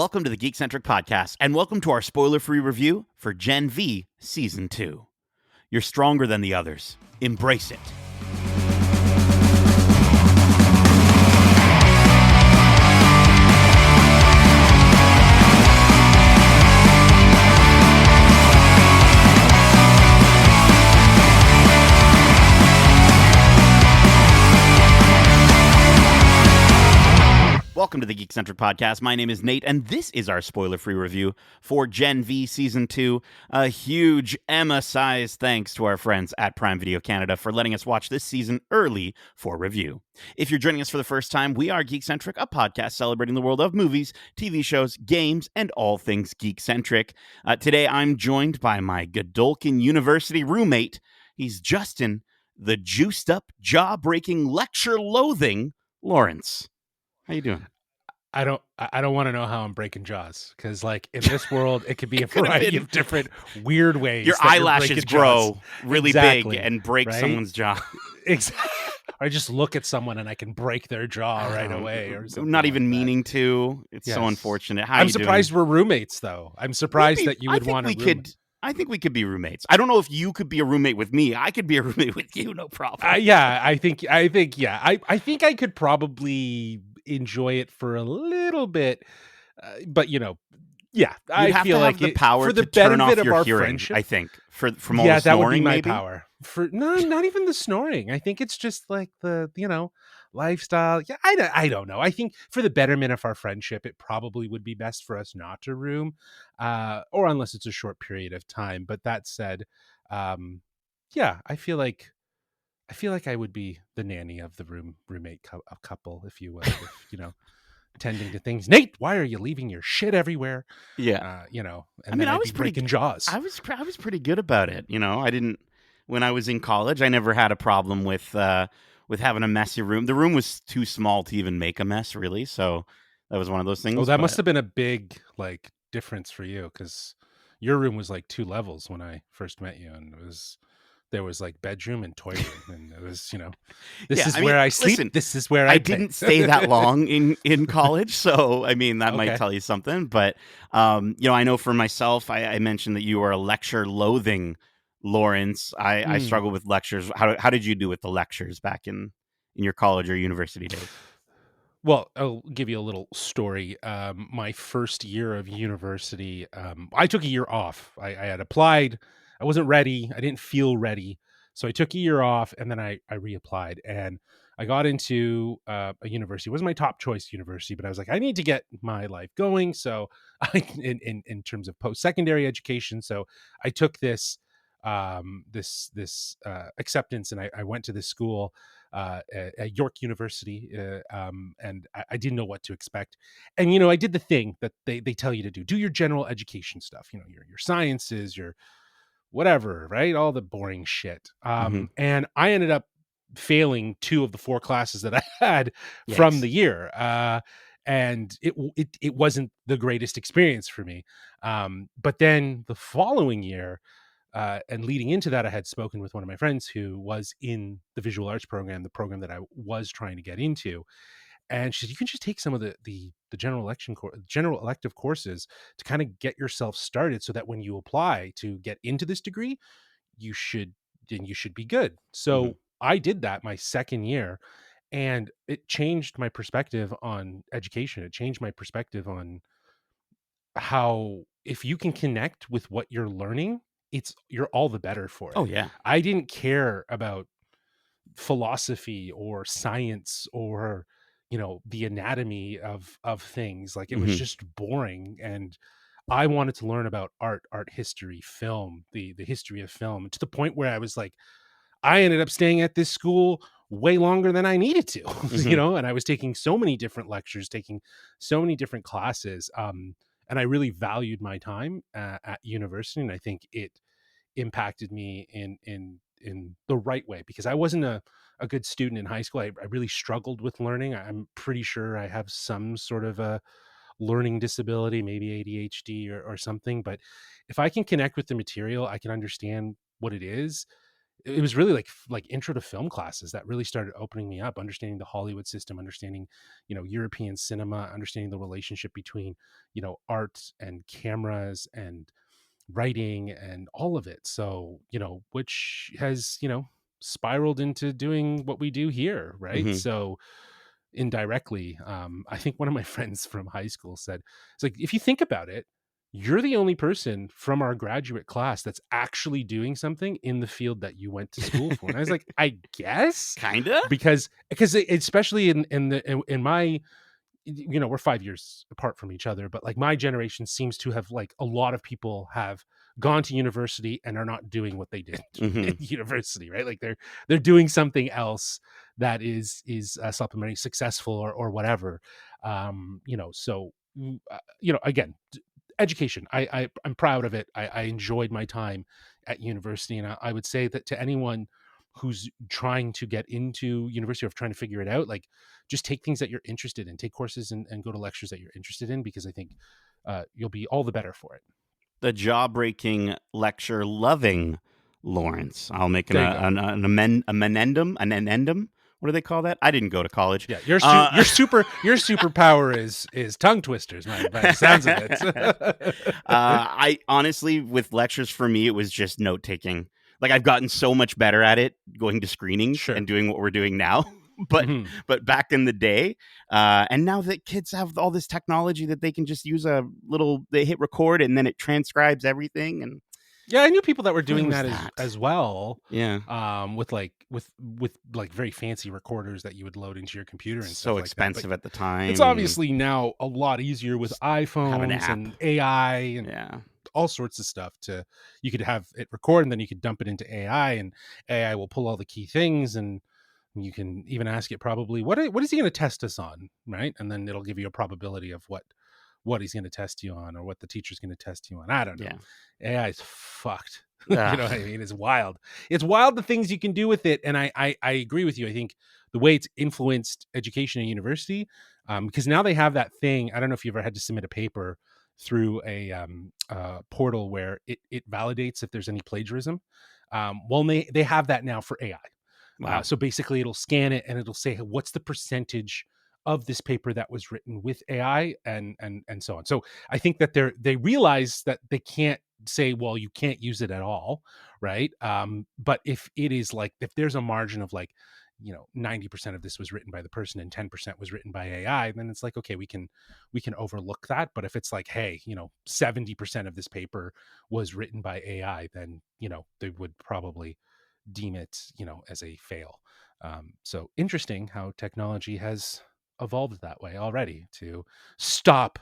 Welcome to the Geekcentric podcast, and welcome to our spoiler-free review for Gen V Season 2. You're stronger than the others. Embrace it. Welcome to the Geekcentric podcast. My name is Nate, and this is our spoiler-free review for Gen V Season 2. A huge Emma-sized thanks to our friends at Prime Video Canada for letting us watch this season early for review. If you're joining us for the first time, we are Geekcentric, a podcast celebrating the world of movies, TV shows, games, and all things Geekcentric. Today, I'm joined by my Godolphin University roommate. He's Justin, the juiced-up, jaw-breaking, lecture-loathing Lawrence. How you doing? I don't want to know how I'm breaking jaws, because like in this world it could be a variety of different weird ways. Your eyelashes grow really big and break right? someone's jaw. Exactly. I just look at someone and I can break their jaw right away, or something. Not even like meaning to. It's so unfortunate. How I'm you surprised doing? we're roommates, though. I'm surprised that you would want to. I think we could be roommates. I don't know if you could be a roommate with me. I could be a roommate with you, no problem. I think I could probably enjoy it for a little bit, but I feel like the power for the to turn off benefit your of our hearing. friendship, I think from all the snoring, that would be my maybe? power. For not even the snoring. I think it's just like the lifestyle. Yeah, I don't know. I think for the betterment of our friendship, it probably would be best for us not to room, or unless it's a short period of time. But that said, I feel like I would be the nanny of the roommate couple, if you will. Tending to things. Nate, why are you leaving your shit everywhere? Yeah, and I was breaking jaws. I was pretty good about it. I didn't. When I was in college, I never had a problem with having a messy room. The room was too small to even make a mess, really. So that was one of those things. Oh, that must have been a big difference for you, because your room was like 2 levels when I first met you, and there was bedroom and toy room, and it was this is where I sleep. Listen, this is where I didn't stay that long in college, so I mean that might tell you something. But I know for myself, I mentioned that you are a lecture loathing Lawrence. I struggle with lectures. How did you do with the lectures back in your college or university days? Well, I'll give you a little story. My first year of university, I took a year off. I had applied. I wasn't ready. I didn't feel ready. So I took a year off, and then I reapplied, and I got into a university. It wasn't my top choice university, but I was like, I need to get my life going. So in terms of post-secondary education. So I took this acceptance, and I went to this school at York University, and I didn't know what to expect. And I did the thing that they tell you to do your general education stuff, your sciences, your whatever, right? All the boring shit. And I ended up failing 2 of the 4 classes that I had from the year. And it wasn't the greatest experience for me. But then the following year, and leading into that, I had spoken with one of my friends who was in the visual arts program, the program that I was trying to get into. And she said, you can just take some of the general elective courses to kind of get yourself started, so that when you apply to get into this degree, you should be good. So I did that my second year, and it changed my perspective on education. It changed my perspective on how, if you can connect with what you're learning, you're all the better for it. Oh yeah. I didn't care about philosophy or science or the anatomy of things. Like, it was just boring, and I wanted to learn about art history, film, the history of film, to the point where I was like, I ended up staying at this school way longer than I needed to. And I was taking so many different lectures, taking so many different classes, and I really valued my time at university, and I think it impacted me in the right way, because I wasn't a good student in high school. I really struggled with learning. I'm pretty sure I have some sort of a learning disability, maybe ADHD or something. But if I can connect with the material, I can understand what it is. it was really like intro to film classes that really started opening me up, understanding the Hollywood system, understanding, European cinema, understanding the relationship between, art and cameras and writing and all of it. So, which has, spiraled into doing what we do here, right? Hmm. So indirectly, I think one of my friends from high school said, it's like, if you think about it, you're the only person from our graduate class that's actually doing something in the field that you went to school for. And I was like, I guess, Kinda. because especially in my, we're 5 years apart from each other, but like my generation seems to have, like, a lot of people have gone to university and are not doing what they did in Hmm. university, right? Like they're doing something else that is supplementary, successful, or whatever. So again, education. I'm proud of it. I enjoyed my time at university, and I would say that to anyone who's trying to get into university or trying to figure it out, like, just take things that you're interested in, take courses, and go to lectures that you're interested in, because I think you'll be all the better for it. The jaw-breaking lecture loving Lawrence. I'll make There you go. an amendum. What do they call that? I didn't go to college. Yeah, your Uh, your superpower is tongue twisters, man, by the sounds of it. I honestly, with lectures for me, it was just note taking. Like, I've gotten so much better at it going to screenings Sure. and doing what we're doing now. but Hmm. but back in the day, and now that kids have all this technology that they can just use they hit record and then it transcribes everything. And Yeah, I knew people that were where doing was that that? as well. Yeah, With like very fancy recorders that you would load into your computer and so stuff like that. But expensive at the it's time, and obviously now a lot easier with have an iPhones app. and AI and Yeah. all sorts of stuff. You could have it record, and then you could dump it into AI, and AI will pull all the key things, and you can even ask it probably what is he going to test us on, right? And then it'll give you a probability of what he's going to test you on, or what the teacher's going to test you on. I don't know. Yeah. AI is fucked. You know Ugh. what I mean? It's wild. It's wild, the things you can do with it. And I agree with you. I think the way it's influenced education at university, because now they have that thing. I don't know if you ever had to submit a paper through a portal where it validates if there's any plagiarism. Well, they have that now for AI. Wow. So basically, it'll scan it and it'll say, "Hey, what's the percentage of this paper that was written with AI," and so on. So I think that they realize that they can't say, well, you can't use it at all, right? But if it is like, if there's a margin of like, 90% of this was written by the person and 10% was written by AI, then it's like, okay, we can overlook that. But if it's like, hey, 70% of this paper was written by AI, then they would probably deem it, as a fail. So interesting how technology has evolved that way already to stop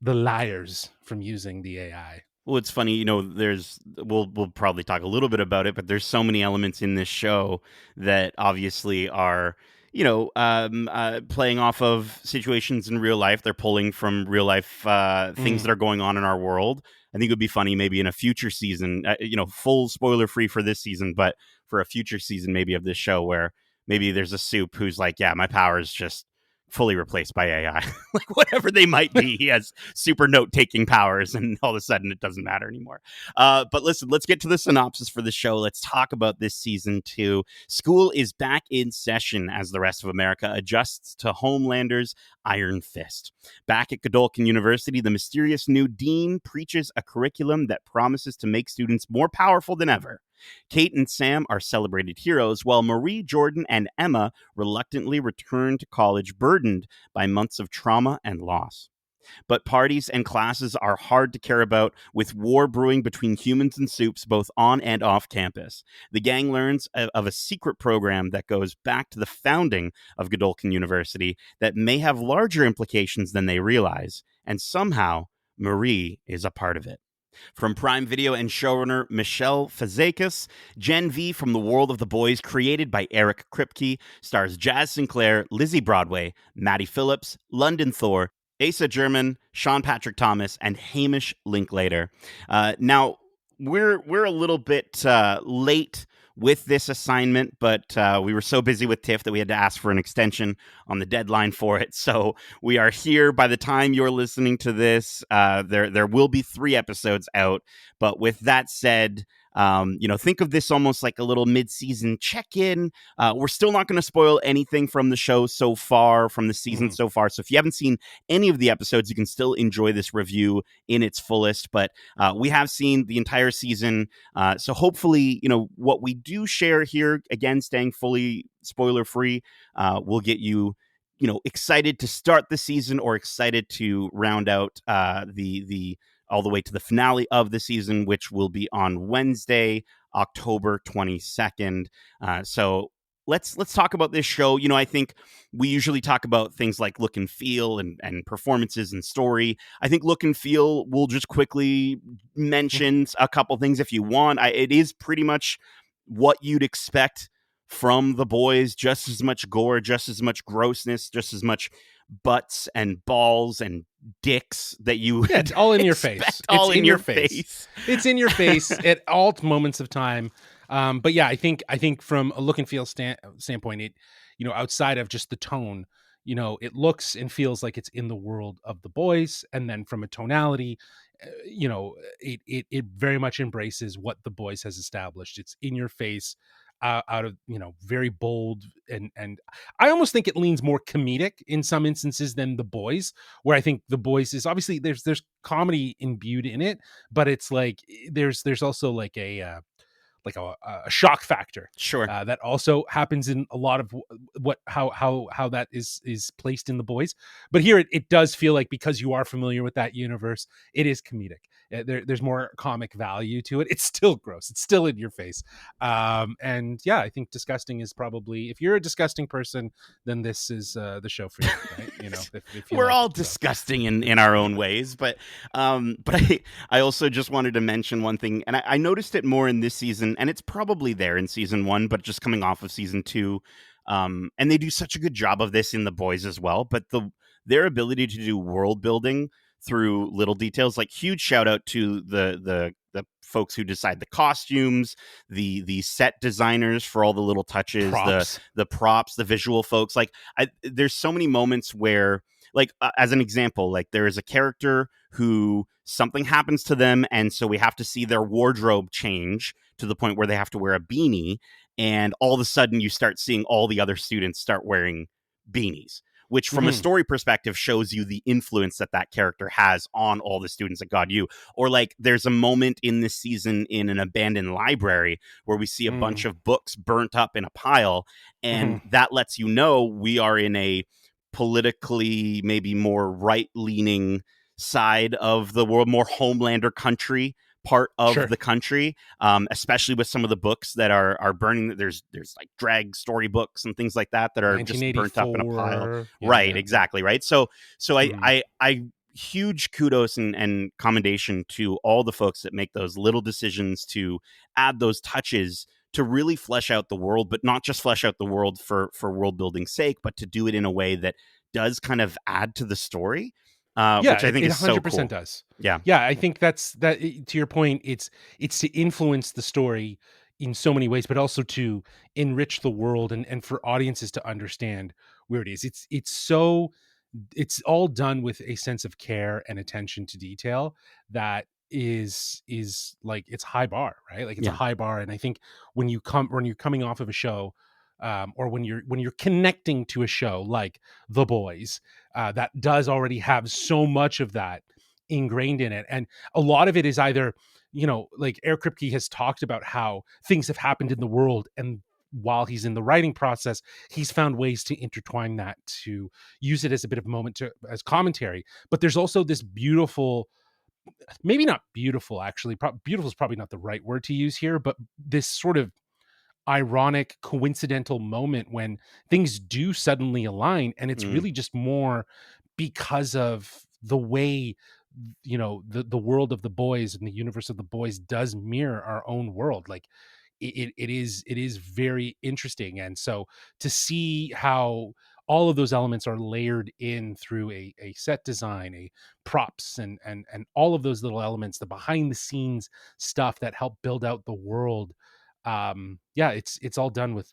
the liars from using the AI. Well, it's funny, we'll probably talk a little bit about it, but there's so many elements in this show that obviously are, playing off of situations in real life. They're pulling from real life things Mm. that are going on in our world. I think it would be funny maybe in a future season, full spoiler free for this season, but for a future season maybe of this show where maybe there's a soup who's like, yeah, my power is just fully replaced by AI. Like, whatever they might be, he has super note taking powers, and all of a sudden it doesn't matter anymore. But listen, let's get to the synopsis for the show. Let's talk about this season 2. School is back in session as the rest of America adjusts to Homelander's Iron Fist. Back at Godolphin University, the mysterious new dean preaches a curriculum that promises to make students more powerful than ever. Kate and Sam are celebrated heroes, while Marie, Jordan, and Emma reluctantly return to college burdened by months of trauma and loss. But parties and classes are hard to care about, with war brewing between humans and soups both on and off campus. The gang learns of a secret program that goes back to the founding of Godolphin University that may have larger implications than they realize, and somehow Marie is a part of it. From Prime Video and showrunner Michelle Fazekas, Gen V from the World of the Boys, created by Eric Kripke, stars Jazz Sinclair, Lizzie Broadway, Maddie Phillips, London Thor, Asa German, Sean Patrick Thomas, and Hamish Linklater. Now, we're a little bit late with this assignment, but we were so busy with TIFF that we had to ask for an extension on the deadline for it. So we are here. By the time you're listening to this, there will be 3 episodes out. But with that said, Think of this almost like a little mid-season check-in. We're still not going to spoil anything from the show so far, from the season Mhm. so far. So if you haven't seen any of the episodes, you can still enjoy this review in its fullest. But we have seen the entire season. So hopefully, what we do share here, again, staying fully spoiler-free, will get you excited to start the season or excited to round out the all the way to the finale of the season, which will be on Wednesday, October 22nd. So let's talk about this show. I think we usually talk about things like look and feel and performances and story. I think look and feel, we'll just quickly mention a couple things if you want. It is pretty much what you'd expect from the boys, just as much gore, just as much grossness, just as much butts and balls and dicks that you Yeah, would it's all in your face. expect, It's all in in your your face. face. It's in your face at all moments of time. But yeah, I think from a look and feel standpoint, outside of just the tone, it looks and feels like it's in the world of the boys, and then from a tonality, it very much embraces what the boys has established. It's in your face, out of very bold, and I almost think it leans more comedic in some instances than the boys, where I think the boys is obviously there's comedy imbued in it, but it's like there's also like a shock factor Sure. that also happens in a lot of what how that is placed in the boys. But here it does feel like, because you are familiar with that universe, it is comedic. There's more comic value to it. It's still gross. It's still in your face. And yeah, I think disgusting is probably, if you're a disgusting person, then this is the show for you, right? If you We're like all it. So disgusting in our own ways, but I also just wanted to mention one thing, and I noticed it more in this season, and it's probably there in season one, but just coming off of season two. And they do such a good job of this in the boys as well. But their ability to do world building through little details, like, huge shout out to the folks who decide the costumes, the set designers for all the little touches, the props. the props, the visual folks. Like, there's so many moments where, like, as an example, like, there is a character who something happens to them, and so we have to see their wardrobe change to the point where they have to wear a beanie, and all of a sudden you start seeing all the other students start wearing beanies, which from a Mhm. story perspective shows you the influence that character has on all the students at God U. Or, like, there's a moment in this season in an abandoned library where we see a bunch Mm. of books burnt up in a pile, and Mhm. that lets you know we are in a politically maybe more right-leaning side of the world, more Homelander country part of Sure. the country, especially with some of the books that are burning. There's like drag story books and things like that are just burnt up in a pile. 1984. Yeah, Right, yeah, yeah. exactly, right. So Mhm. I huge kudos and commendation to all the folks that make those little decisions to add those touches to really flesh out the world, but not just flesh out the world for world building sake, but to do it in a way that does kind of add to the story, Yeah, which I think it is so 100% cool. does. Yeah. Yeah, I think to your point, it's to influence the story in so many ways, but also to enrich the world, and for audiences to understand where it is. It's all done with a sense of care and attention to detail that is like, it's high bar, right? Like, it's a Yeah. high bar. And I think when you're coming off of a show, or when you're connecting to a show like The Boys, that does already have so much of that ingrained in it, and a lot of it is either, like Eric Kripke has talked about how things have happened in the world, and while he's in the writing process, he's found ways to intertwine that, to use it as a bit of moment as commentary. But there's also this beautiful, maybe not beautiful, actually, beautiful is probably not the right word to use here, but this sort of ironic, coincidental moment when things do suddenly align, and it's Mm, really just more because of the way, the world of the boys and the universe of the boys does mirror our own world. Like, it is very interesting. And so to see how all of those elements are layered in through a set design, a props, and all of those little elements, the behind the scenes stuff that help build out the world. Yeah, it's all done with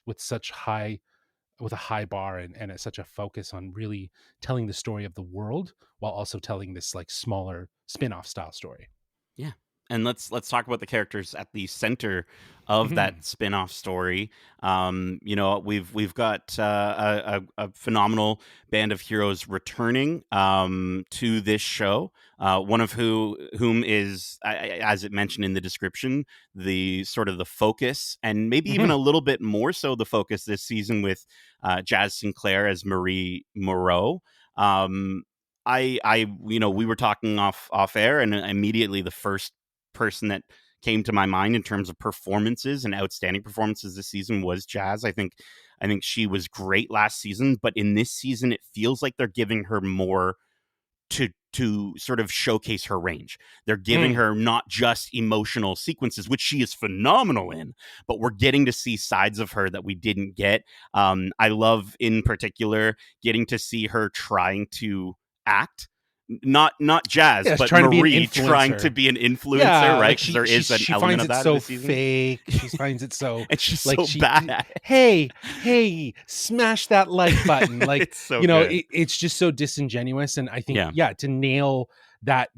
a high bar, and such a focus on really telling the story of the world while also telling this like smaller spin-off style story. yeah. And let's talk about the characters at the center of that spin-off story. We've got a phenomenal band of heroes returning to this show. One of whom is, as it mentioned in the description, the sort of the focus, and maybe even a little bit more so the focus this season, with Jazz Sinclair as Marie Moreau. We were talking off air, and immediately the first person that came to my mind in terms of performances and outstanding performances this season was Jazz. I think she was great last season, but in this season it feels like they're giving her more to sort of showcase her range. They're giving her not just emotional sequences, which she is phenomenal in, but we're getting to see sides of her that we didn't get. I love, in particular, getting to see her trying to act. Not Jazz, Yeah, she's but trying to be an Marie trying to influencer. be an influencer, Yeah, right? like Because there is an she element finds of it that in so this season. fake. She finds it so And she's like so bad at it. smash that like button. Like, It's so good. it's just so disingenuous. And I think, Yeah. to nail that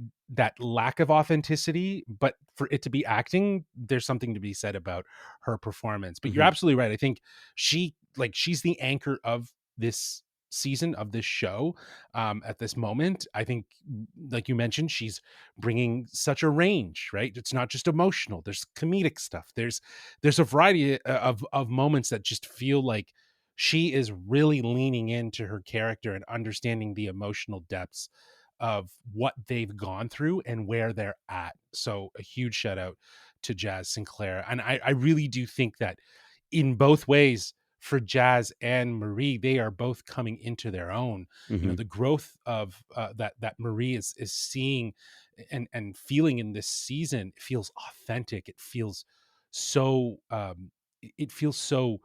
lack of authenticity, but for it to be acting, there's something to be said about her performance. But you're Mhm. absolutely right. I think she's the anchor of this season, of this show. At this moment, I think, like you mentioned, she's bringing such a range, right? It's not just emotional, there's comedic stuff, there's a variety of moments that just feel like she is really leaning into her character and understanding the emotional depths of what they've gone through and where they're at. So a huge shout out to Jazz Sinclair. And I really do think that in both ways, for Jazz and Marie, they are both coming into their own. Mhm. The growth of that Marie is seeing and feeling in this season feels authentic. It feels so it feels so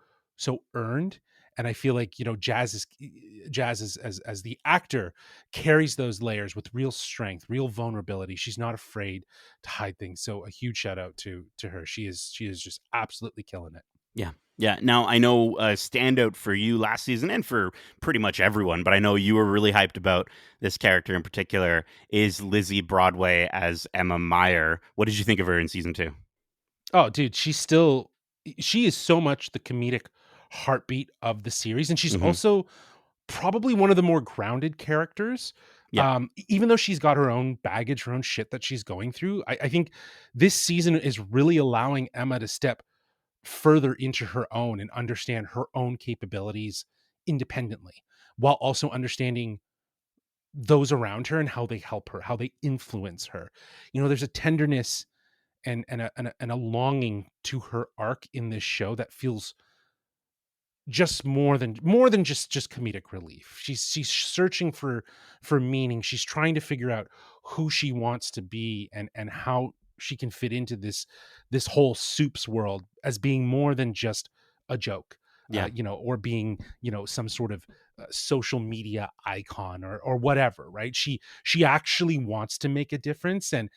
earned. And I feel like, Jazz is, as the actor, carries those layers with real strength, real vulnerability. She's not afraid to hide things. So a huge shout out to her. She is just absolutely killing it. Yeah. Yeah. Now, I know a standout for you last season, and for pretty much everyone, but I know you were really hyped about this character in particular, is Lizzie Broadway as Emma Meyer. What did you think of her in season 2? Oh, dude, she is so much the comedic heartbeat of the series, and she's Mhm. also probably one of the more grounded characters. Yeah. Even though she's got her own baggage, her own shit that she's going through, I think this season is really allowing Emma to step further into her own and understand her own capabilities independently, while also understanding those around her and how they help her, how they influence her. There's a tenderness and a longing to her arc in this show that feels just more than just comedic relief. She's searching for meaning. She's trying to figure out who she wants to be and how she can fit into this whole Soups world as being more than just a joke. Yeah. Or being, some sort of social media icon or whatever, right? She actually wants to make a difference. And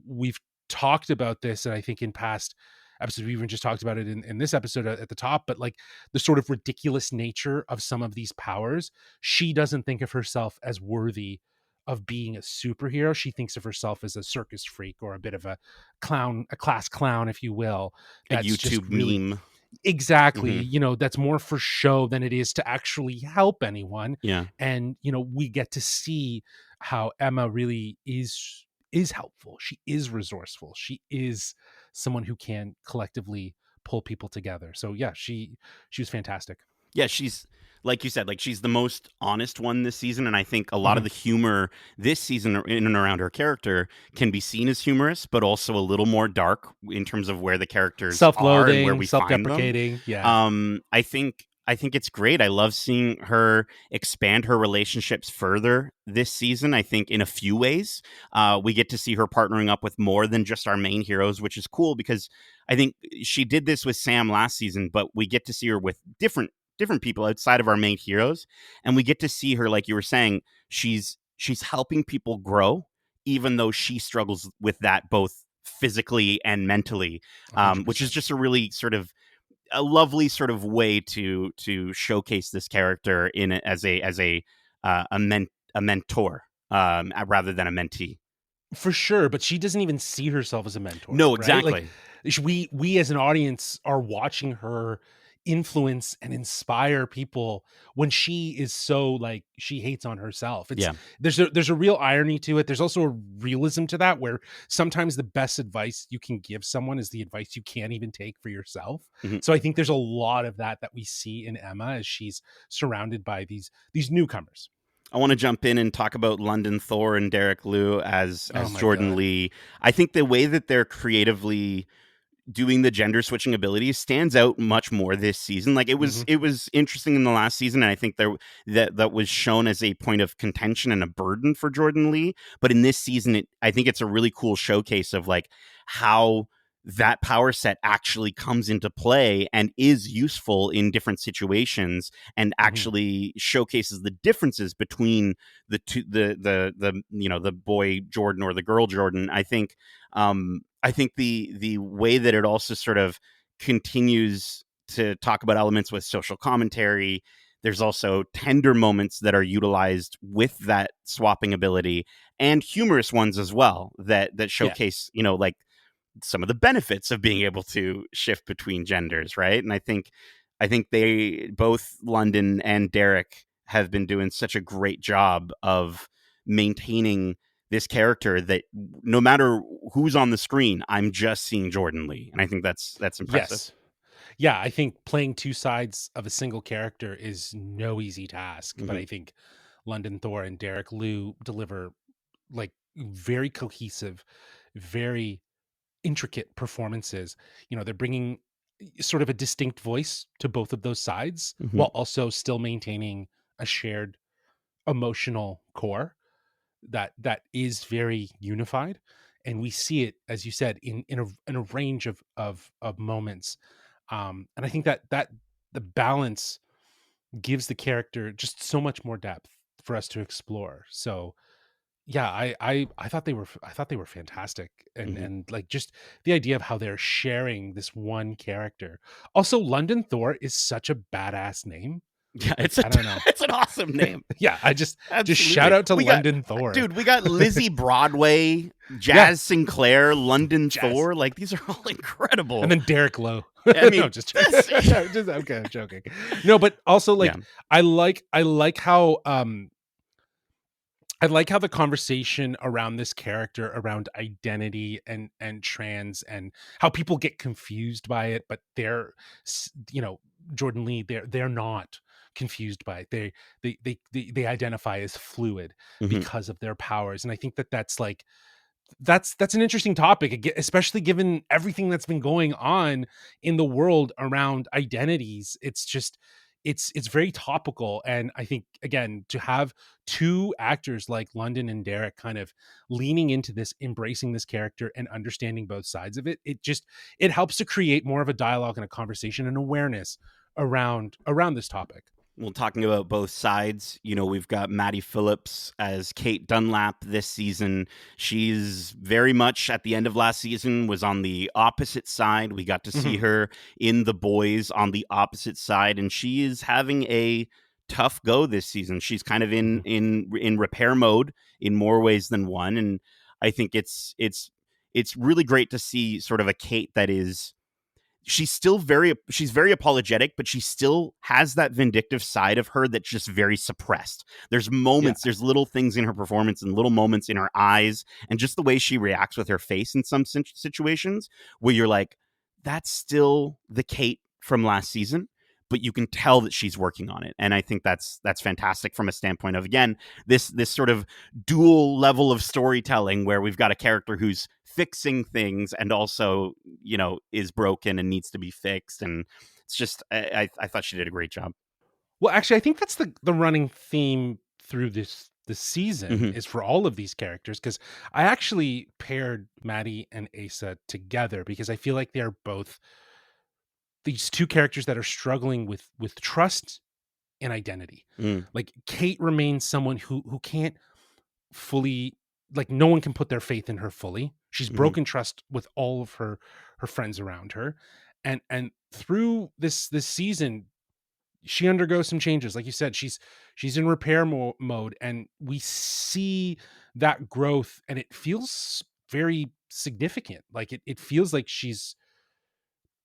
we've talked about this, and I think in past episodes we even just talked about it in this episode at the top, but like the sort of ridiculous nature of some of these powers. She doesn't think of herself as worthy of being a superhero. She thinks of herself as a circus freak, or a bit of a clown, a class clown, if you will. A That's just YouTube really meme. exactly, Mhm. that's more for show than it is to actually help anyone. Yeah. And we get to see how Emma really is helpful. She is resourceful. She is someone who can collectively pull people together. So yeah, she was fantastic. Yeah, she's, like you said, like, she's the most honest one this season, and I think a lot of Mhm. the humor this season in and around her character can be seen as humorous, but also a little more dark in terms of where the characters are and where Self-loathing, we find them. self-deprecating. Yeah. I think it's great. I love seeing her expand her relationships further this season. I think in a few ways, we get to see her partnering up with more than just our main heroes, which is cool, because I think she did this with Sam last season, but we get to see her with different people outside of our main heroes, and we get to see her, like you were saying, she's helping people grow, even though she struggles with that both physically and mentally, which is 100%. just a really sort of a lovely sort of way to showcase this character as a mentor, rather than a mentee. For sure, but she doesn't even see herself as a mentor, No, right? Like, exactly. we as an audience are watching her influence and inspire people when she is so, like, she hates on herself. It's Yeah. there's a real irony to it. There's also a realism to that, where sometimes the best advice you can give someone is the advice you can't even take for yourself. Mhm. So I think there's a lot of that we see in Emma as she's surrounded by these newcomers. I want to jump in and talk about London Thor and Derek Liu Oh as my Jordan god. Lee. I think the way that they're creatively doing the gender switching abilities stands out much more this season. Like Mhm. it was interesting in the last season, and I think that was shown as a point of contention and a burden for Jordan Lee. But in this season, I think it's a really cool showcase of like how that power set actually comes into play and is useful in different situations, and Mhm. actually showcases the differences between the two, the you know, the boy Jordan or the girl Jordan. I think the way that it also sort of continues to talk about elements with social commentary. There's also tender moments that are utilized with that swapping ability, and humorous ones as well that Yeah. showcase, you know, like some of the benefits of being able to shift between genders, right? And I think they both, London and Derek, have been doing such a great job of maintaining this character that no matter who's on the screen, I'm just seeing Jordan Lee, and I think that's impressive. Yes. Yeah, I think playing two sides of a single character is no easy task, but Hmm. I think London Thor and Derek Liu deliver, like, very cohesive, very intricate performances. You know, they're bringing sort of a distinct voice to both of those sides Hmm. while also still maintaining a shared emotional core that is very unified, and we see it, as you said, in a range of moments. And I think that the balance gives the character just so much more depth for us to explore. So yeah, I thought they were fantastic, Hmm. and like, just the idea of how they're sharing this one character. Also, London Thor is such a badass name. Yeah, Like, it's a I don't know. it's an awesome name. Yeah, I just shout Absolutely. out to We got, London Thor. dude, we got Lizzie Broadway, Yeah, Jazz Sinclair, London jazz. Thor. Like these are all And incredible. then Derek Lowe. I No, mean, just this, just okay, I'm joking. No, but also, yeah. like, I like how the conversation around this character, around identity and trans, and how people get confused by it, but you know, Jordan Lee, they're not confused by it. They identify as fluid Hmm. because of their powers, and I think that's like, that's an interesting topic, especially given everything that's been going on in the world around identities. It's just, it's very topical, and I think, again, to have two actors like London and Derek kind of leaning into this, embracing this character and understanding both sides of it, it helps to create more of a dialogue and a conversation and awareness around this topic. Well, talking about both sides, you know, we've got Maddie Phillips as Kate Dunlap this season. She's very much at the end of last season was on the opposite side. We got to see Mhm, her in The Boys on the opposite side, and she is having a tough go this season. She's kind of mhm. in repair mode in more ways than one, and I think it's really great to see sort of a Kate that is, she's very apologetic, but she still has that vindictive side of her that's just very suppressed. There's Yeah, moments, there's little things in her performance and little moments in her eyes and just the way she reacts with her face in some situations where you're like, that's still the Kate from last season, but you can tell that she's working on it. And I think that's fantastic from a standpoint of, again, this sort of dual level of storytelling where we've got a character who's fixing things and also, you know, is broken and needs to be fixed. And it's just, I thought she did a great job. well, actually, I think that's the running theme through this season, Hmm. is for all of these characters, because I actually paired Maddie and Asa together because I feel like they're both these two characters that are struggling with trust and identity. Mm. Like, Kate remains someone who can't fully, like, no one can put their faith in her fully. She's Hmm. broken trust with all of her friends around her, and through this season she undergoes some changes. Like you said, she's in repair mode, and we see that growth, and it feels very significant. Like it feels like she's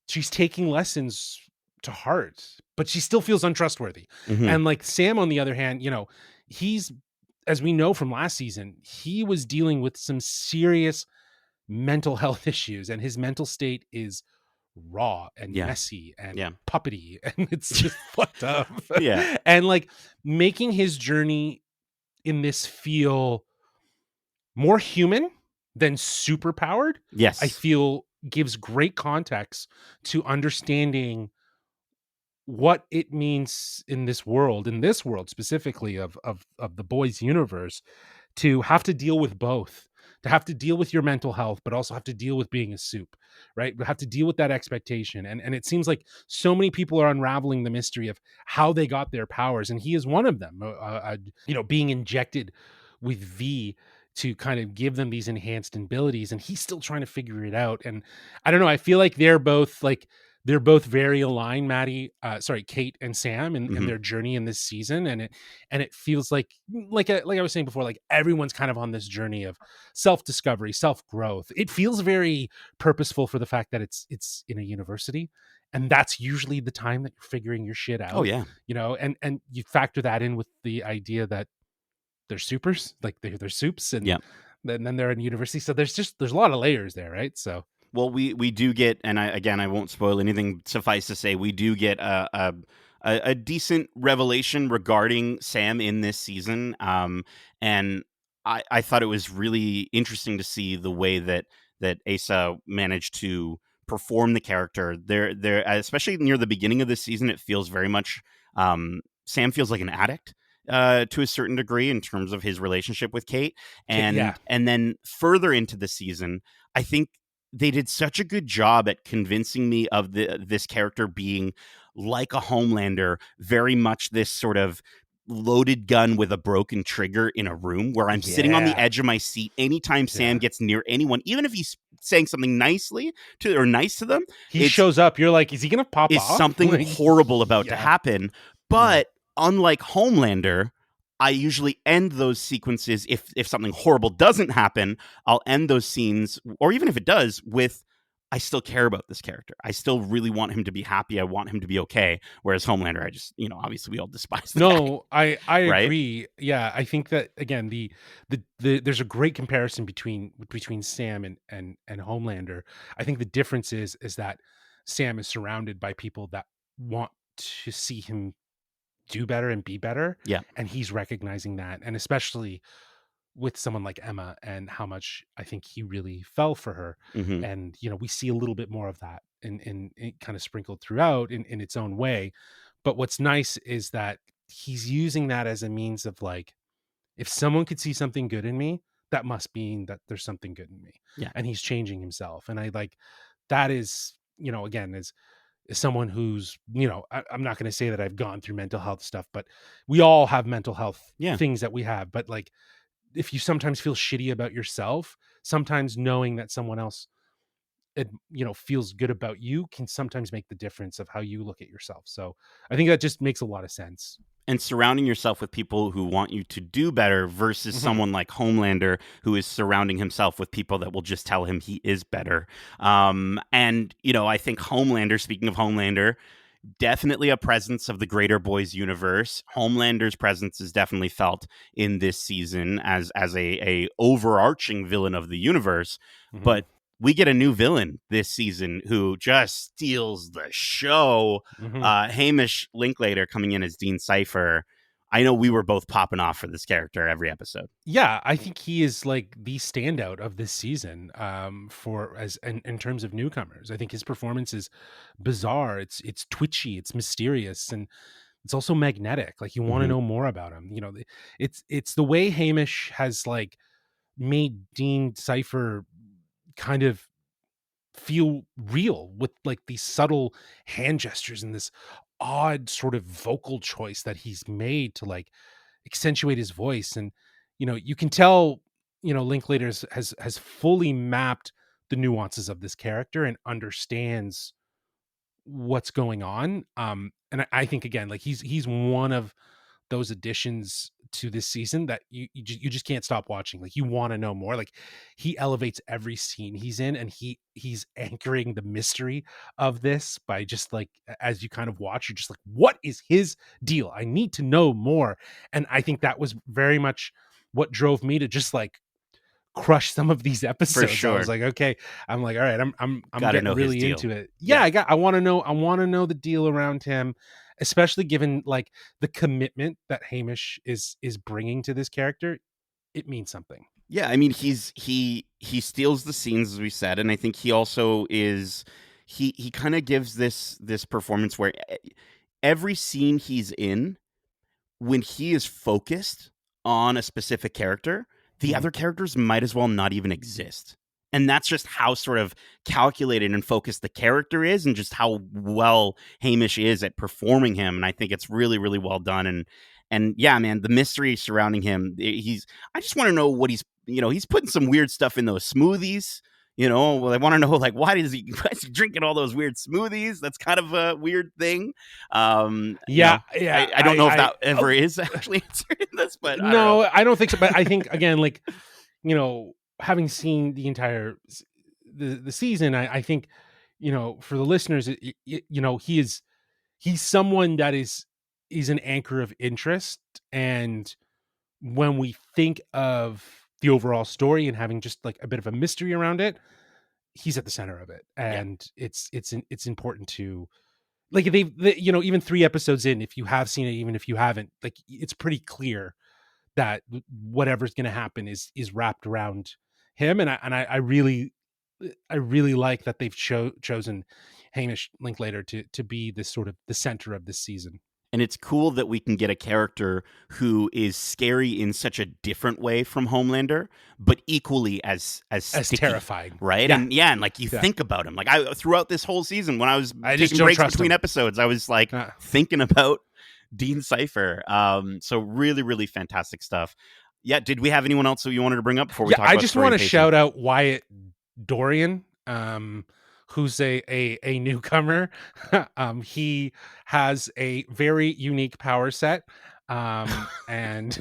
taking lessons to heart, but she still feels untrustworthy. Hmm. And like Sam, on the other hand, he's, as we know from last season, he was dealing with some serious mental health issues, and his mental state is raw and Yeah. messy and Yeah. puppety, and it's just fucked up. Yeah. And like making his journey in this feel more human than super powered, I Yes. feel gives great context to understanding what it means in this world specifically of the boys universe, to have to deal with both, to have to deal with your mental health, but also have to deal with being a soup, right? We have to deal with that expectation. And it seems like so many people are unraveling the mystery of how they got their powers. And he is one of them, being injected with V to kind of give them these enhanced abilities. And he's still trying to figure it out. And I don't know, I feel like they're both very aligned, Kate and Sam, in Hmm. their journey in this season. And it feels like I was saying before, like everyone's kind of on this journey of self-discovery, self-growth. It feels very purposeful for the fact that it's in a university, and that's usually the time that you're figuring your shit Oh out, yeah. and you factor that in with the idea that they're supers, like they're soups, and Yeah. then they're in university. So there's a lot of layers there, right? So Well, we do get, and I won't spoil anything. Suffice to say, we do get a decent revelation regarding Sam in this season. And I thought it was really interesting to see the way that Asa managed to perform the character. There, especially near the beginning of this season, it feels very much Sam feels like an addict. To a certain degree, in terms of his relationship with Kate, yeah, and then further into the season, I think they did such a good job at convincing me of this character being like a Homelander, very much this sort of loaded gun with a broken trigger in a room where I'm sitting on the yeah, edge of my seat anytime Sam yeah. gets near anyone, even if he's saying something nice to them. He It's shows up, you're like, is he gonna pop is off? something Like, horrible about to yeah, happen. yeah. But unlike Homelander, I usually end those sequences, if something horrible doesn't happen, I'll end those scenes, or even if it does, with I still care about this character. I still really want him to be happy. I want him to be okay. Whereas Homelander, I just, obviously we all despise the guy, No, I right? agree. Yeah, I think that again, the there's a great comparison between Sam and Homelander. I think the difference is that Sam is surrounded by people that want to see him do better and be better, Yeah. and he's recognizing that, and especially with someone like Emma, and how much I think he really fell for her. Hmm. And we see a little bit more of that in kind of sprinkled throughout in its own way. But what's nice is that he's using that as a means of like, if someone could see something good in me, that must mean that there's something good in me. Yeah. And he's changing himself. And I like that is, again, as someone who's, I'm not going to say that I've gone through mental health stuff, but we all have mental health Yeah. things that we have. But like, if you sometimes feel shitty about yourself, sometimes knowing that someone else, feels good about you can sometimes make the difference of how you look at yourself. So I think that just makes a lot of sense. And surrounding yourself with people who want you to do better versus Mhm. someone like Homelander who is surrounding himself with people that will just tell him he is better. And I think Homelander, speaking of Homelander, definitely a presence of the greater boys universe. Homelander's presence is definitely felt in this season as a overarching villain of the universe. Mhm. But we get a new villain this season who just steals the show. Mhm. Hamish Linklater coming in as Dean Cypher. I know we were both popping off for this character every episode. Yeah, I think he is like the standout of this season, for as in terms of newcomers. I think his performance is bizarre. It's twitchy, it's mysterious, and it's also magnetic. Like you want to Hmm. know more about him. It's the way Hamish has like made Dean Cypher kind of feel real with like these subtle hand gestures and this odd sort of vocal choice that he's made to like accentuate his voice. And you can tell Linklater has fully mapped the nuances of this character and understands what's going on. And I think again, like he's one of those additions to this season that you just can't stop watching. Like, you want to know more. Like, he elevates every scene he's in, and he's anchoring the mystery of this by just like, as you kind of watch, you're just like, what is his deal? I need to know more. And I think that was very much what drove me to just like crush some of these For episodes. I was sure. like, okay, I'm like, all right, I'm Gotta getting know his really deal. into it. Yeah, Yeah. I want to know. I want to know the deal around him, especially given like the commitment that Hamish is bringing to this character. It means something. Yeah, I mean, he steals the scenes, as we said, and I think he also is he kind of gives this performance where every scene he's in, when he is focused on a specific character, the Mhm. other characters might as well not even exist. And that's just how sort of calculated and focused the character is, and just how well Hamish is at performing him. And I think it's really, really well done. And yeah, man, the mystery surrounding him. I just want to know what he's putting some weird stuff in those smoothies. Well, I want to know, like, why is he drinking all those weird smoothies? That's kind of a weird thing. Um, you Yeah, know, yeah. I don't know if that Oh, ever is actually answered in this, but I don't know. no, I don't think so. But I think again, like, having seen the entire the season, I think, for the listeners, he's someone that is an anchor of interest. And when we think of the overall story and having just like a bit of a mystery around it, he's at the center of it. Yeah. And it's important to, like, even 3 episodes in, if you have seen it, even if you haven't, like, it's pretty clear that whatever's going to happen is wrapped around him. And I really like that they've chosen Hamish Linklater to be this sort of the center of this season. And it's cool that we can get a character who is scary in such a different way from Homelander, but equally as As sticky, terrifying. right? Yeah. And yeah, and like you Yeah. think about him. Like I throughout this whole season, when I was I just taking don't breaks trust between him. episodes, I was like thinking about Dean Cypher. So really, really fantastic stuff. Yeah, did we have anyone else that you wanted to bring up before we Yeah, talk I about just story want and to pacing? shout out Wyatt Dorian, who's a newcomer. He has a very unique power set, and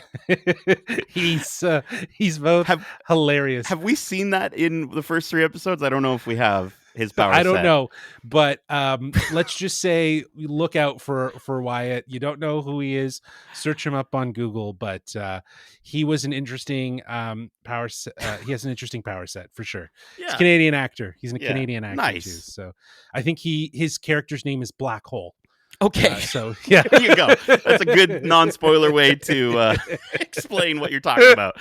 he's both Have hilarious. have we seen that in the first 3 episodes? I don't know if we have his power I don't set. know, but let's just say look out for Wyatt. You don't know who he is, search him up on Google. But he was an interesting he has an interesting power set for sure. He's a Yeah, Canadian actor. He's a yeah, Canadian actor too. nice. So I think his character's name is Black Hole. Okay. So yeah, There you go. That's a good non-spoiler way to explain what you're talking about.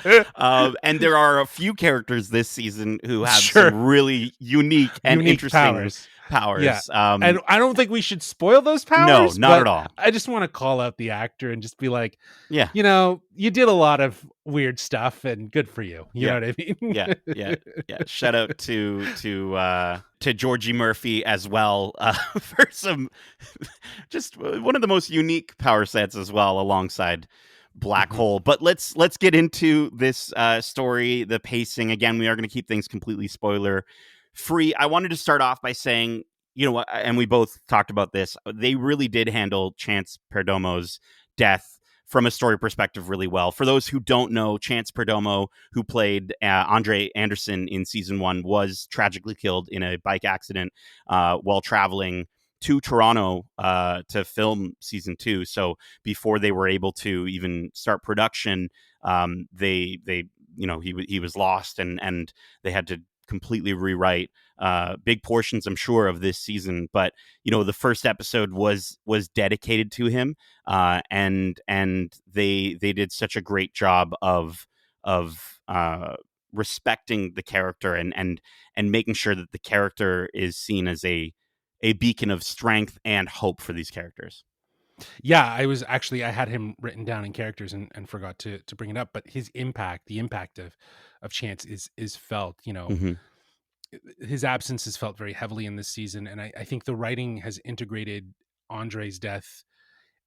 And there are a few characters this season who have sure, some really unique and unique interesting powers. Yeah. powers. And I don't think we should spoil those No, powers, not at but all. I just want to call out the actor and just be like, Yeah, you did a lot of weird stuff and good for you. You yeah, know what I mean? yeah, yeah, yeah. Shout out to Georgie Murphy as well for some just one of the most unique power sets as well, alongside Black Mhm. Hole. But let's get into this story, the pacing. Again, we are going to keep things completely spoiler free. I wanted to start off by saying, you know what, and we both talked about this. They really did handle Chance Perdomo's death from a story perspective really well. For those who don't know, Chance Perdomo, who played Andre Anderson in season 1, was tragically killed in a bike accident while traveling to Toronto to film season 2. So before they were able to even start production, they he was lost, and they had to completely rewrite big portions, I'm sure, of this season. But the first episode was dedicated to him, and they did such a great job of respecting the character, and making sure that the character is seen as a beacon of strength and hope for these characters. Yeah, I had him written down in characters and forgot to bring it up, but the impact of Chance is felt. Mm-hmm. His absence is felt very heavily in this season, and I think the writing has integrated Andre's death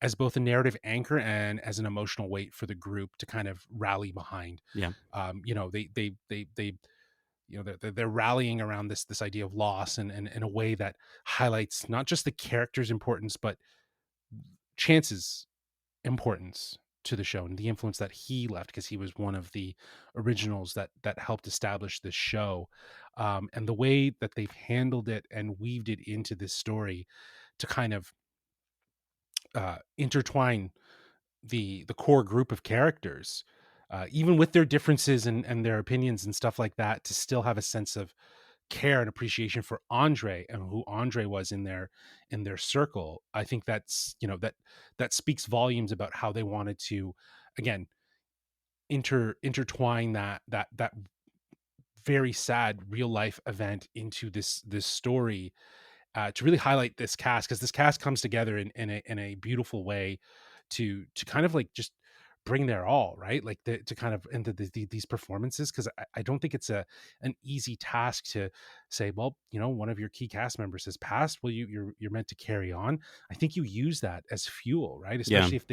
as both a narrative anchor and as an emotional weight for the group to kind of rally behind. Yeah. They they're rallying around this idea of loss, and in a way that highlights not just the character's importance, but Chance's importance to the show and the influence that he left, because he was one of the originals that helped establish this show, and the way that they've handled it and weaved it into this story to kind of intertwine the core group of characters, even with their differences and their opinions and stuff like that, to still have a sense of care and appreciation for Andre and who Andre was in their circle. I think that's, that speaks volumes about how they wanted to, again, intertwine that very sad real life event into this story, to really highlight this cast, because this cast comes together in a beautiful way to kind of like just bring their all, right, like to kind of into these performances, because I don't think it's an easy task to say, well, one of your key cast members has passed, well, you're meant to carry on. I think you use that as fuel, right, Yeah. especially if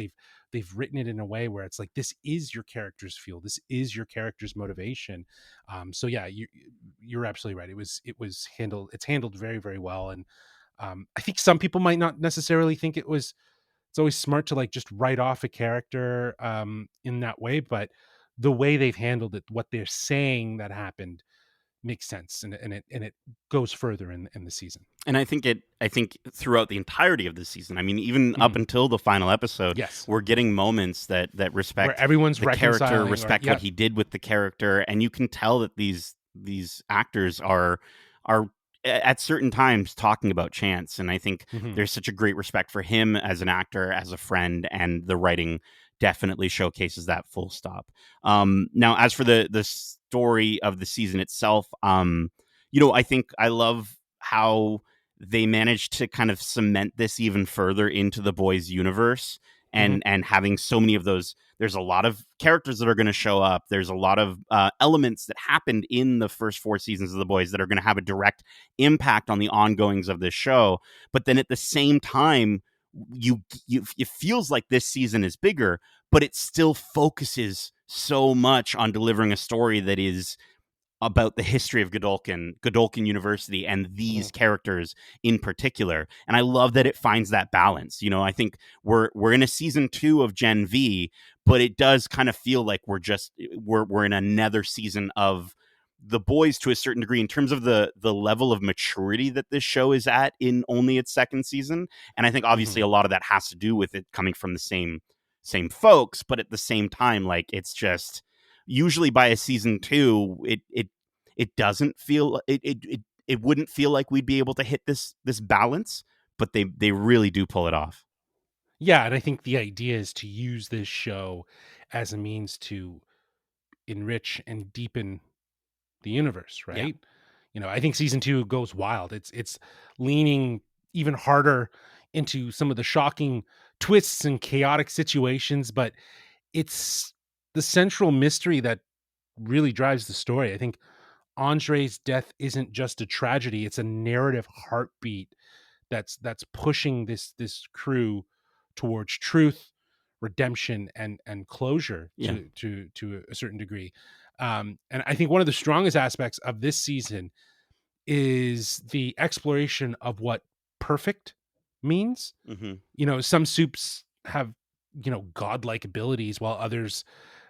they've written it in a way where it's like, this is your character's fuel, this is your character's motivation. So yeah, you're absolutely right. It's handled very, very well. And I think some people might not necessarily think it's always smart to like just write off a character in that way, but the way they've handled it, what they're saying that happened, makes sense, and it goes further in the season. And I think throughout the entirety of the season, I mean, even up Mhm. until the final episode, Yes, we're getting moments that where respect everyone's the character, reconciling, or respect what he did with the character, and you can tell that these actors are at certain times talking about Chance. And I think Mhm. there's such a great respect for him as an actor, as a friend, and the writing definitely showcases that, full stop. Now, as for the story of the season itself, I think I love how they managed to kind of cement this even further into the boys universe, Mhm. and having so many of those. There's a lot of characters that are going to show up. There's a lot of elements that happened in the first 4 seasons of the boys that are going to have a direct impact on the ongoings of this show. But then at the same time, it feels like this season is bigger, but it still focuses so much on delivering a story that is about the history of Godolphin University, and these Mhm. characters in particular. And I love that it finds that balance. I think we're in a season 2 of Gen V, but it does kind of feel like we're in another season of the boys to a certain degree, in terms of the level of maturity that this show is at in only its second season. And I think obviously Mhm. a lot of that has to do with it coming from the same folks, but at the same time, like, it's just usually by a season 2, it doesn't feel it wouldn't feel like we'd be able to hit this balance, but they really do pull it off. Yeah, and I think the idea is to use this show as a means to enrich and deepen the universe, Yeah. right? I think season 2 goes wild. It's leaning even harder into some of the shocking twists and chaotic situations, but it's the central mystery that really drives the story. I think Andre's death isn't just a tragedy, it's a narrative heartbeat that's pushing this crew towards truth, redemption, and closure Yeah. to a certain degree. And I think one of the strongest aspects of this season is the exploration of what perfect means. Hmm. Some soups have, godlike abilities, while others,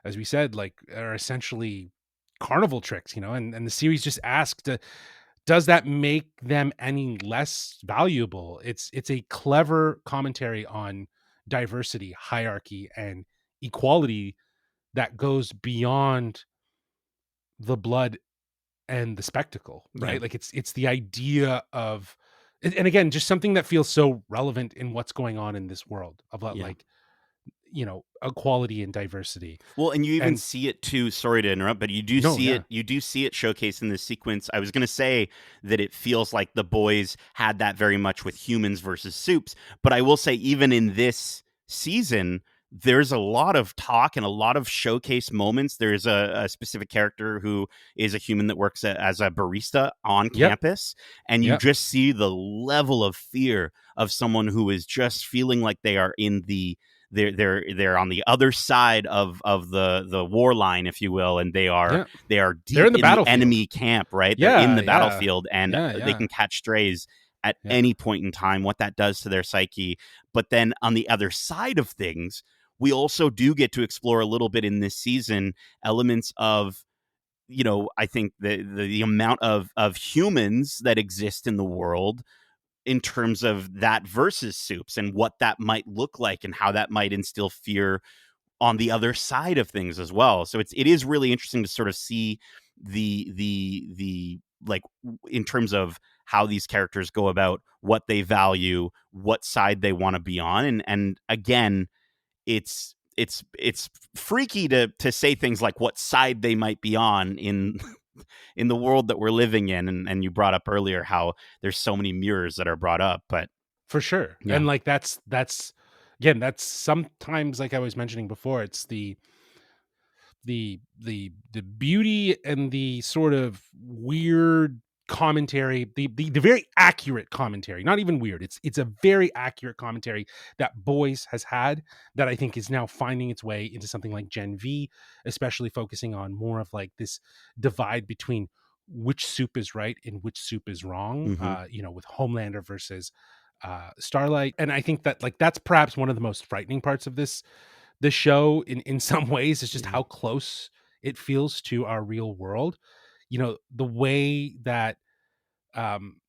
as we said, like, are essentially carnival tricks, and the series just asked, does that make them any less valuable? It's a clever commentary on diversity, hierarchy, and equality that goes beyond the blood and the spectacle, Yeah. right? Like, it's the idea of, and again, just something that feels so relevant in what's going on in this world about, Yeah. like, equality and diversity. Well, and you even And see it too. Sorry to interrupt, but you do no, see yeah, it. You do see it showcased in this sequence. I was going to say that it feels like the boys had that very much with humans versus soups, but I will say even in this season, there's a lot of talk and a lot of showcase moments. There's a specific character who is a human that works as a barista on yep, campus, and you yep, just see the level of fear of someone who is just feeling like they are in the they're on the other side of the war line, if you will, and yep. they are They're in deep the in the battlefield. enemy camp, right? They're in Yeah, the yeah, battlefield, and yeah, they yeah, can catch strays at yeah. any point in time, what that does to their psyche. But then on the other side of things, we also do get to explore a little bit in this season elements of, I think the amount of humans that exist in the world in terms of that versus Soups and what that might look like and how that might instill fear on the other side of things as well. So it is really interesting to sort of see the like in terms of how these characters go about what they value, what side they want to be on, and again, it's freaky to say things like what side they might be on in in the world that we're living in, and you brought up earlier how there's so many mirrors that are brought up, but For sure. yeah. And like that's again, that's sometimes, like I was mentioning before, it's the beauty and the sort of weird commentary, the very accurate commentary, not even weird, it's a very accurate commentary that Boys has had, that I think is now finding its way into something like Gen V, especially focusing on more of like this divide between which Soup is right and which Soup is wrong, Hmm. with Homelander versus Starlight. And I think that like that's perhaps one of the most frightening parts of this show in some ways, is just Yeah. how close it feels to our real world. The way that um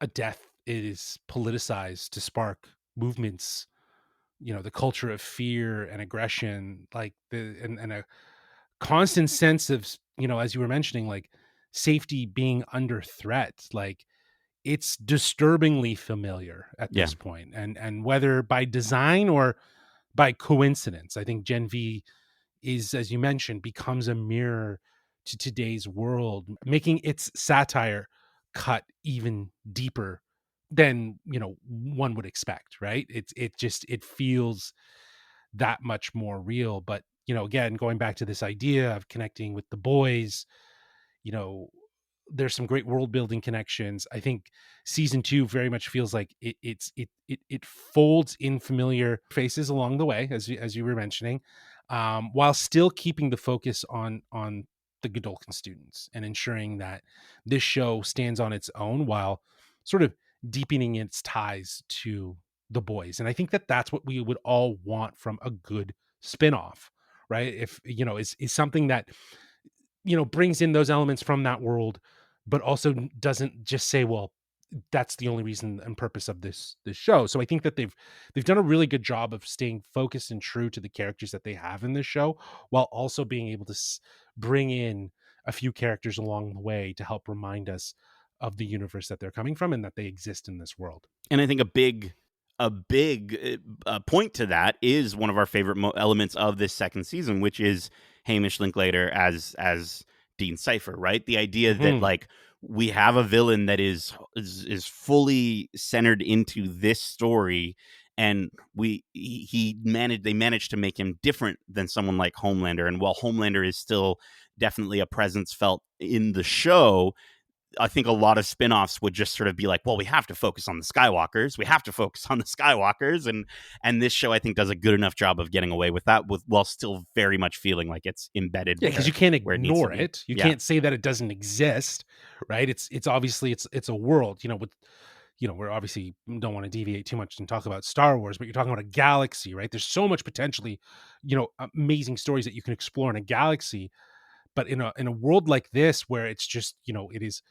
a death is politicized to spark movements, the culture of fear and aggression, like and a constant sense of, as you were mentioning, like safety being under threat, like it's disturbingly familiar at Yeah. this point. And whether by design or by coincidence, I think Gen V is, as you mentioned, becomes a mirror to today's world, making its satire cut even deeper than one would expect. Right? It feels that much more real. But again, going back to this idea of connecting with the boys, you know there's some great world building connections. I think season 2 very much feels like it folds in familiar faces along the way, as you were mentioning, while still keeping the focus on the Godolphin students, and ensuring that this show stands on its own while sort of deepening its ties to the boys. And I think that that's what we would all want from a good spin-off, right? If is something that brings in those elements from that world, but also doesn't just say, well, that's the only reason and purpose of this show. So I think that they've done a really good job of staying focused and true to the characters that they have in this show, while also being able to bring in a few characters along the way to help remind us of the universe that they're coming from and that they exist in this world. And I think a big point to that is one of our favorite elements of this second season, which is Hamish Linklater as Dean Cypher, right? The idea that Hmm. like we have a villain that is fully centered into this story, and they managed to make him different than someone like Homelander. And while Homelander is still definitely a presence felt in the show, I think a lot of spin-offs would just sort of be like, well, we have to focus on the Skywalkers. We have to focus on the Skywalkers. And this show, I think, does a good enough job of getting away with that, while still very much feeling like it's embedded Yeah, because you can't where it needs to ignore be. it. You Yeah. can't say that it doesn't exist, right? It's obviously it's a world, with we're obviously don't want to deviate too much and talk about Star Wars, but you're talking about a galaxy, right? There's so much potentially, amazing stories that you can explore in a galaxy. But in a world like this, where it's just, it is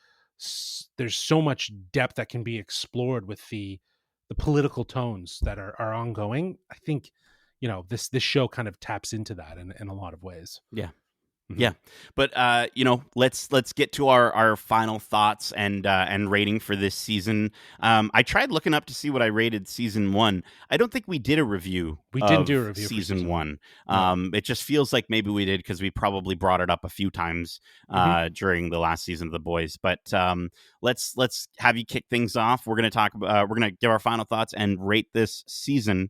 there's so much depth that can be explored with the political tones that are ongoing. I think, this show kind of taps into that in a lot of ways. Yeah. Mhm. Yeah, but let's get to our final thoughts and rating for this season. I tried looking up to see what I rated season one. I don't think we did a review We didn't do a of review for season season one. one. No. It just feels like maybe we did because we probably brought it up a few times Mhm. during the last season of The Boys. But let's have you kick things off. We're gonna we're gonna give our final thoughts and rate this season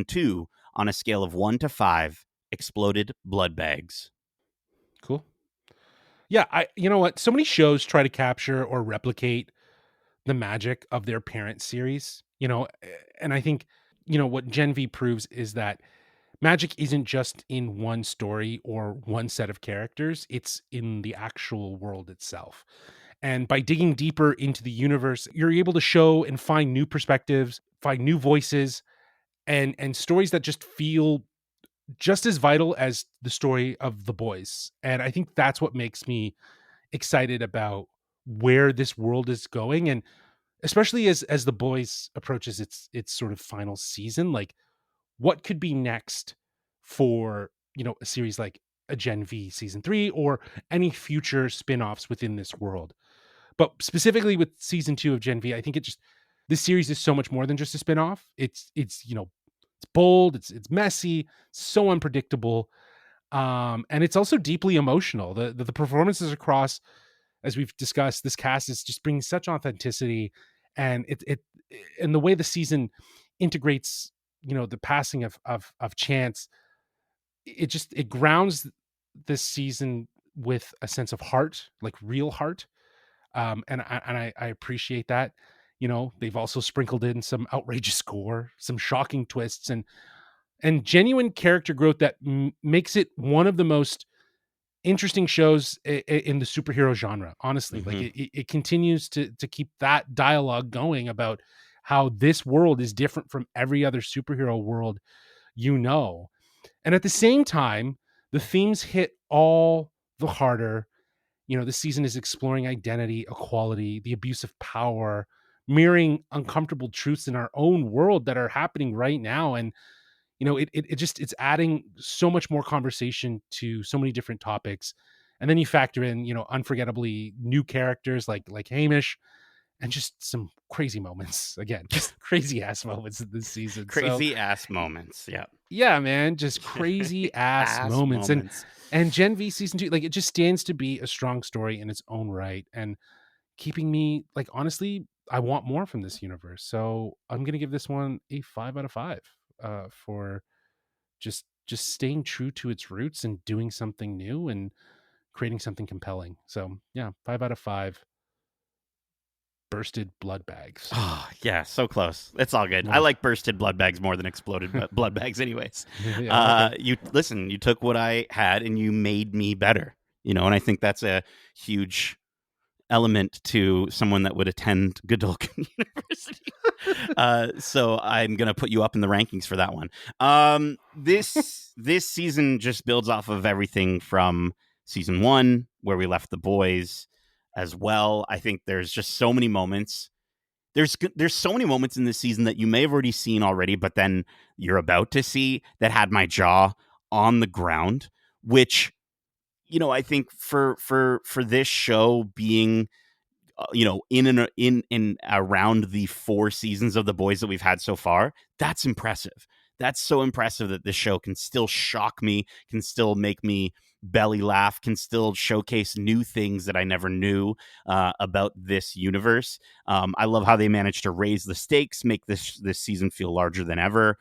two, on a scale of 1 to 5 exploded blood bags. Cool. Yeah, you know what? So many shows try to capture or replicate the magic of their parent series, and I think, what Gen V proves is that magic isn't just in one story or one set of characters, it's in the actual world itself. And by digging deeper into the universe, you're able to show and find new perspectives, find new voices, and stories that just feel just as vital as the story of the boys. And I think that's what makes me excited about where this world is going, and especially as the boys approaches its sort of final season, like what could be next for, a series like a Gen V season 3 or any future spin-offs within this world. But specifically with season 2 of Gen V, I think this series is so much more than just a spin-off. It's bold, it's messy, so unpredictable. And it's also deeply emotional. The performances across, as we've discussed, this cast is just bringing such authenticity, and it and the way the season integrates, the passing of Chance, it grounds this season with a sense of heart, like real heart. And I appreciate that. They've also sprinkled in some outrageous gore, some shocking twists, and genuine character growth that makes it one of the most interesting shows in the superhero genre. Honestly, like Hmm. it continues to keep that dialogue going about how this world is different from every other superhero world, and at the same time, the themes hit all the harder. This season is exploring identity, equality, the abuse of power, mirroring uncomfortable truths in our own world that are happening right now. And it's adding so much more conversation to so many different topics. And then you factor in, unforgettably new characters like Hamish, and just some crazy moments. Again, just crazy ass moments in this season. So Crazy ass moments. Yeah. yeah, man, just crazy ass Ass moments. and moments. and Gen V season 2, like, it just stands to be a strong story in its own right, and keeping me, like, honestly, I want more from this universe. So I'm gonna give this one a 5 out of 5, for just staying true to its roots and doing something new and creating something compelling. So yeah, 5 out of 5 bursted blood bags. Oh, yeah, so close. It's all good. I Oh. like bursted blood bags more than exploded blood bags, anyways. Yeah, okay. You took what I had and you made me better. And I think that's a huge element to someone that would attend Godolphin University. So I'm gonna put you up in the rankings for that one. This season just builds off of everything from season 1, where we left the boys, as well. I think there's just so many moments. There's so many moments in this season that you may have already seen already, but then you're about to see, that had my jaw on the ground. Which, I think for this show being, in around the 4 seasons of The Boys that we've had so far, that's impressive. That's so impressive that this show can still shock me, can still make me belly laugh, can still showcase new things that I never knew about this universe. I love how they managed to raise the stakes, make this season feel larger than ever.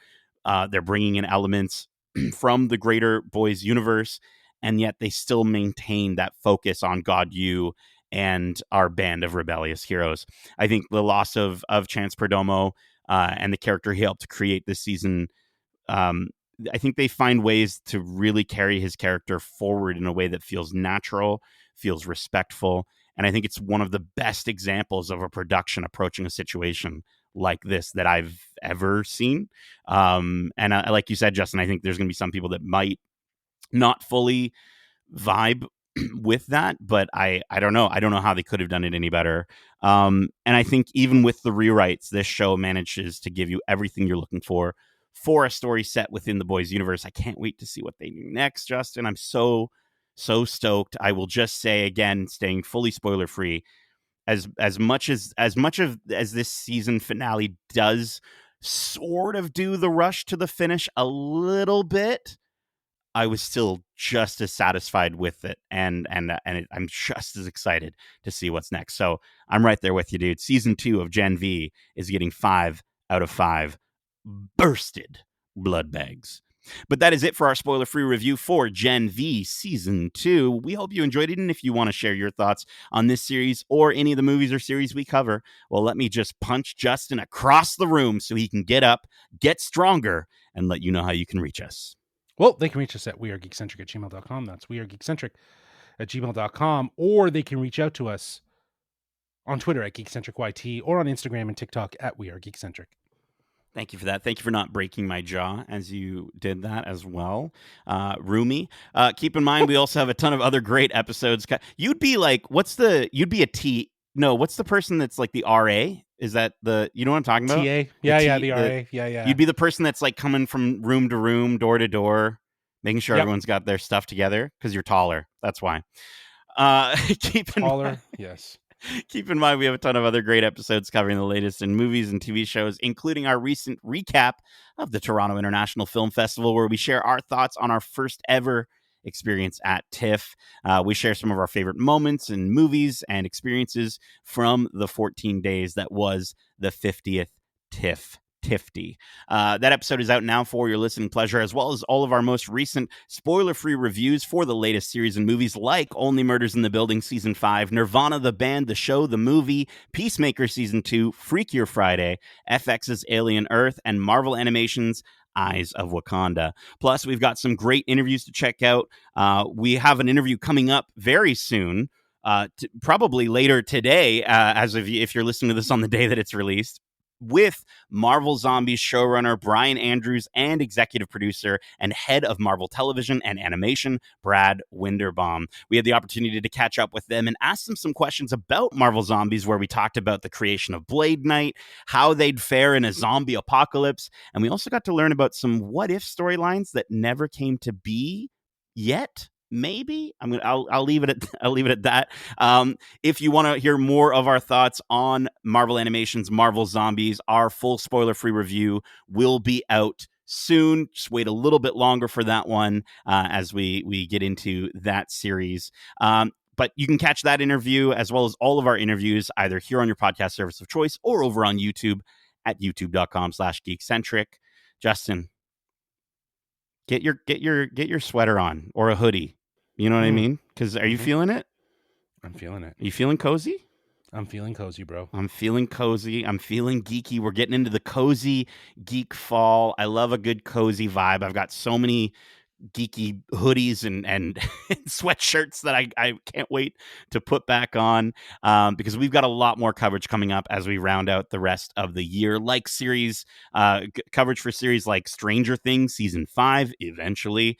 They're bringing in elements from the greater Boys universe, and yet they still maintain that focus on God, you, and our band of rebellious heroes. I think the loss of Chance Perdomo, and the character he helped create this season, um, I think they find ways to really carry his character forward in a way that feels natural, feels respectful, and I think it's one of the best examples of a production approaching a situation like this that I've ever seen. And like you said, Justin, I think there's going to be some people that might not fully vibe with that, but I don't know. I don't know how they could have done it any better. And I think even with the rewrites, this show manages to give you everything you're looking for a story set within the Boys universe. I can't wait to see what they do next, Justin. I'm so stoked. I will just say again, staying fully spoiler free, as much of this season finale does sort of do the rush to the finish a little bit, I was still just as satisfied with it, and I'm just as excited to see what's next. So I'm right there with you, dude. Season 2 of Gen V is getting 5 out of 5 bursted blood bags. But that is it for our spoiler-free review for Gen V Season 2. We hope you enjoyed it, and if you want to share your thoughts on this series or any of the movies or series we cover, well, let me just punch Justin across the room so he can get up, get stronger, and let you know how you can reach us. Well, they can reach us at wearegeekcentric@gmail.com. That's wearegeekcentric@gmail.com. Or they can reach out to us on Twitter at GeekcentricYT or on Instagram and TikTok at wearegeekcentric. Thank you for that. Thank you for not breaking my jaw as you did that as well. Rumi. Keep in mind, we also have a ton of other great episodes. You'd be like, you'd be a T. No, what's the person that's like the RA? Is that you know what I'm talking about? TA, The yeah, T, the RA, yeah. you'd be the person that's like coming from room to room, door to door, making sure Yep, everyone's got their stuff together because you're taller. That's why. Keep in mind, taller, yes. Keep in mind, we have a ton of other great episodes covering the latest in movies and TV shows, including our recent recap of the Toronto International Film Festival, where we share our thoughts on our first ever experience at TIFF. We share some of our favorite moments in movies and experiences from the 14 days that was the 50th TIFF. Tifty. That episode is out now for your listening pleasure, as well as all of our most recent spoiler-free reviews for the latest series and movies like Only Murders in the Building Season 5, Nirvana the Band, the show, the movie, Peacemaker Season 2, Freakier Friday, FX's Alien Earth, and Marvel Animation's Eyes of Wakanda. Plus, we've got some great interviews to check out. We have an interview coming up very soon, probably later today, if you're listening to this on the day that it's released, with Marvel Zombies showrunner Brian Andrews and executive producer and head of Marvel Television and Animation, Brad Winderbaum. We had the opportunity to catch up with them and ask them some questions about Marvel Zombies, where we talked about the creation of Blade Knight, how they'd fare in a zombie apocalypse, and we also got to learn about some what-if storylines that never came to be yet. Maybe I'll leave it at that. If you want to hear more of our thoughts on Marvel Animation's Marvel Zombies, our full spoiler-free review will be out soon. Just wait a little bit longer for that one as we get into that series. But you can catch that interview as well as all of our interviews either here on your podcast service of choice or over on YouTube at youtube.com/geekcentric. Justin, get your sweater on or a hoodie. You know what I mean? Because are you feeling it? I'm feeling it. Are you feeling cozy? I'm feeling cozy, bro. I'm feeling cozy. I'm feeling geeky. We're getting into the cozy geek fall. I love a good cozy vibe. I've got so many geeky hoodies and sweatshirts that I can't wait to put back on because we've got a lot more coverage coming up as we round out the rest of the year, like series coverage for series like Stranger Things Season 5 eventually,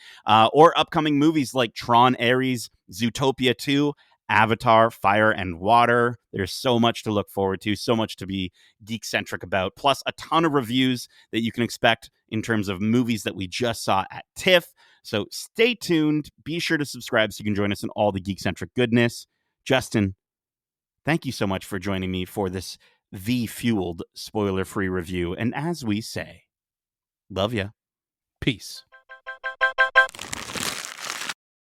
or upcoming movies like Tron Ares, Zootopia 2, Avatar, Fire and Water. There's so much to look forward to, so much to be geek-centric about, plus a ton of reviews that you can expect in terms of movies that we just saw at TIFF. So stay tuned. Be sure to subscribe so you can join us in all the geek-centric goodness. Justin, thank you so much for joining me for this V-fueled spoiler-free review. And as we say, love ya. Peace.